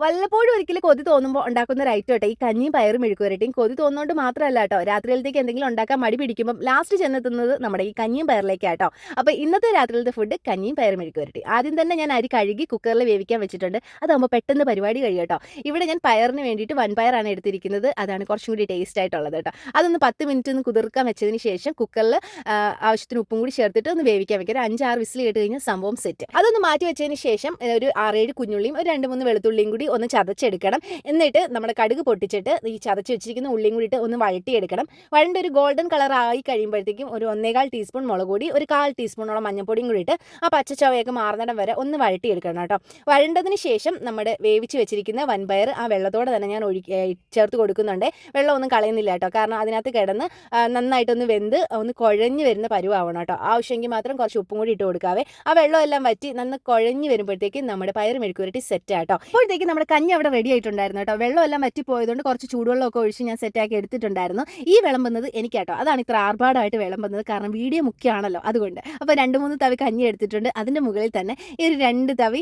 വല്ലപ്പോഴും ഒരിക്കലും കൊതി തോന്നുമ്പോൾ ഉണ്ടാക്കുന്ന ഒരു ഐറ്റം കേട്ടോ ഈ കഞ്ഞിയും പയറും മെഴുക്കുവരട്ടിയും. കൊതി തോന്നുന്നതുകൊണ്ട് മാത്രമല്ല കേട്ടോ, രാത്രിയിലത്തേക്ക് എന്തെങ്കിലും ഉണ്ടാക്കാൻ മടി പിടിക്കുമ്പോൾ ലാസ്റ്റ് ചെന്നെത്തുന്നത് നമ്മുടെ ഈ കഞ്ഞിയും പയറിലേക്കാട്ടോ. അപ്പോൾ ഇന്നത്തെ രാത്രിയിലത്തെ ഫുഡ് കഞ്ഞിയും പയറും മെഴുക്കുവരട്ടി. ആദ്യം തന്നെ ഞാൻ അരി കഴുകി കുക്കറിൽ വേവിക്കാൻ വെച്ചിട്ടുണ്ട്. അതാകുമ്പോൾ പെട്ടെന്ന് പരിപാടി കഴിയും കേട്ടോ. ഇവിടെ ഞാൻ പയറിന് വേണ്ടിയിട്ട് വൻപയറാണ് എടുത്തിരിക്കുന്നത്. അതാണ് കുറച്ചും കൂടി ടേസ്റ്റ് ആയിട്ടുള്ളത് കേട്ടോ. അതൊന്ന് 10 മിനിറ്റ് ഒന്ന് കുതിർക്കാൻ വെച്ചതിന് ശേഷം കുക്കറിൽ ആവശ്യത്തിന് ഉപ്പും കൂടി ചേർത്തിട്ട് ഒന്ന് വേവിക്കാൻ വെക്കുക. ഒരു 5-6 വിസിൽ കേട്ട് കഴിഞ്ഞാൽ സംഭവം സെറ്റ്. അതൊന്ന് മാറ്റി വെച്ചതിന് ശേഷം ഒരു 6-7 കുഞ്ഞുള്ളിയും ഒരു 2-3 വെളുത്തുള്ളിയും കൂടി ഒന്ന് ചതച്ചെടുക്കണം. എന്നിട്ട് നമ്മുടെ കടുക് പൊട്ടിച്ചിട്ട് ഈ ചതച്ച് വെച്ചിരിക്കുന്ന ഉള്ളിയും കൂടിയിട്ട് ഒന്ന് വഴട്ടിയെടുക്കണം. വഴണ്ട ഒരു ഗോൾഡൻ കളർ ആയി കഴിയുമ്പോഴത്തേക്കും ഒരു 1/4 ടീസ്പൂൺ മുളക് പൊടി, ഒരു 1/4 ടീസ്പൂണോളം മഞ്ഞൾപ്പൊടിയും കൂടിയിട്ട് ആ പച്ചച്ചവയൊക്കെ മാറുന്നിടം വരെ ഒന്ന് വഴട്ടിയെടുക്കണം കേട്ടോ. വഴണ്ടതിന് ശേഷം നമ്മുടെ വേവിച്ച് വെച്ചിരിക്കുന്ന വൻപയർ ആ വെള്ളത്തോടെ തന്നെ ഞാൻ ചേർത്ത് കൊടുക്കുന്നുണ്ട്. വെള്ളം ഒന്നും കളയുന്നില്ല കേട്ടോ, കാരണം അതിനകത്ത് കിടന്ന് നന്നായിട്ടൊന്ന് വെന്ത് ഒന്ന് കുഴഞ്ഞ് വരുന്ന പരുവാവണം കേട്ടോ. ആവശ്യമെങ്കിൽ മാത്രം കുറച്ച് ഉപ്പും കൂടി ഇട്ട് കൊടുക്കാവേ. ആ വെള്ളം എല്ലാം വറ്റി നന്ന് കുഴഞ്ഞ് വരുമ്പോഴത്തേക്കും നമ്മുടെ പയർ മെഴുക്കുവരട്ടി സെറ്റ് ആട്ടോ. അപ്പോഴത്തേക്ക് നമ്മുടെ കഞ്ഞി അവിടെ റെഡി ആയിട്ടുണ്ടായിരുന്നു കേട്ടോ. വെള്ളം എല്ലാം വറ്റി പോയതുകൊണ്ട് കുറച്ച് ചൂടുവെള്ളമൊക്കെ ഒഴിച്ച് ഞാൻ സെറ്റാക്കി എടുത്തിട്ടുണ്ടായിരുന്നു. ഈ വിളമ്പുന്നത് എനിക്കാട്ടോ, അതാണ് ഇത്ര ആർഭാടമായിട്ട് വിളമ്പുന്നത്, കാരണം വീഡിയോ മുഖ്യമാണല്ലോ അതുകൊണ്ട്. അപ്പോൾ 2-3 തവി കഞ്ഞി എടുത്തിട്ടുണ്ട്. അതിൻ്റെ മുകളിൽ തന്നെ ഈ ഒരു 2 തവി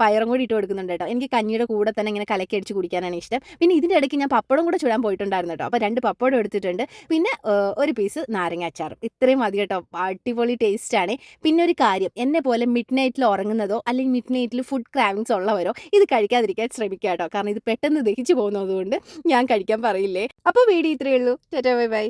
പയറും കൂടി ഇട്ട് കൊടുക്കുന്നുണ്ട് കേട്ടോ. എനിക്ക് കഞ്ഞിയുടെ കൂടെ തന്നെ ഇങ്ങനെ കലക്കി അടിച്ച് കുടിക്കാനാണ് ഇഷ്ടം. പിന്നെ ഇതിൻ്റെ ഇടയ്ക്ക് ഞാൻ പപ്പടം കൂടെ ചുടാൻ പോയിട്ടുണ്ടായിരുന്നു കേട്ടോ. അപ്പോൾ 2 പപ്പടം എടുത്തിട്ടുണ്ട്. പിന്നെ ഒരു പീസ് നാരങ്ങ അച്ചാറും. ഇത്രയും മതി കേട്ടോ. അടിപൊളി ടേസ്റ്റാണ്. പിന്നെ ഒരു കാര്യം, എന്നെ പോലെ മിഡ് നൈറ്റിൽ ഉറങ്ങുന്നതോ അല്ലെങ്കിൽ മിഡ് നൈറ്റിൽ ഫുഡ് ക്രാവിങ്സ് ഉള്ളവരോ ഇത് കഴിക്കാതിരിക്കാൻ ശ്രമിക്കുക കേട്ടോ, കാരണം ഇത് പെട്ടെന്ന് ദഹിച്ചു പോകുന്നതുകൊണ്ട് ഞാൻ കഴിക്കാൻ പറയില്ലേ. അപ്പോൾ വീഡിയോ ഇത്രയേ ഉള്ളൂ. Tata bye bye.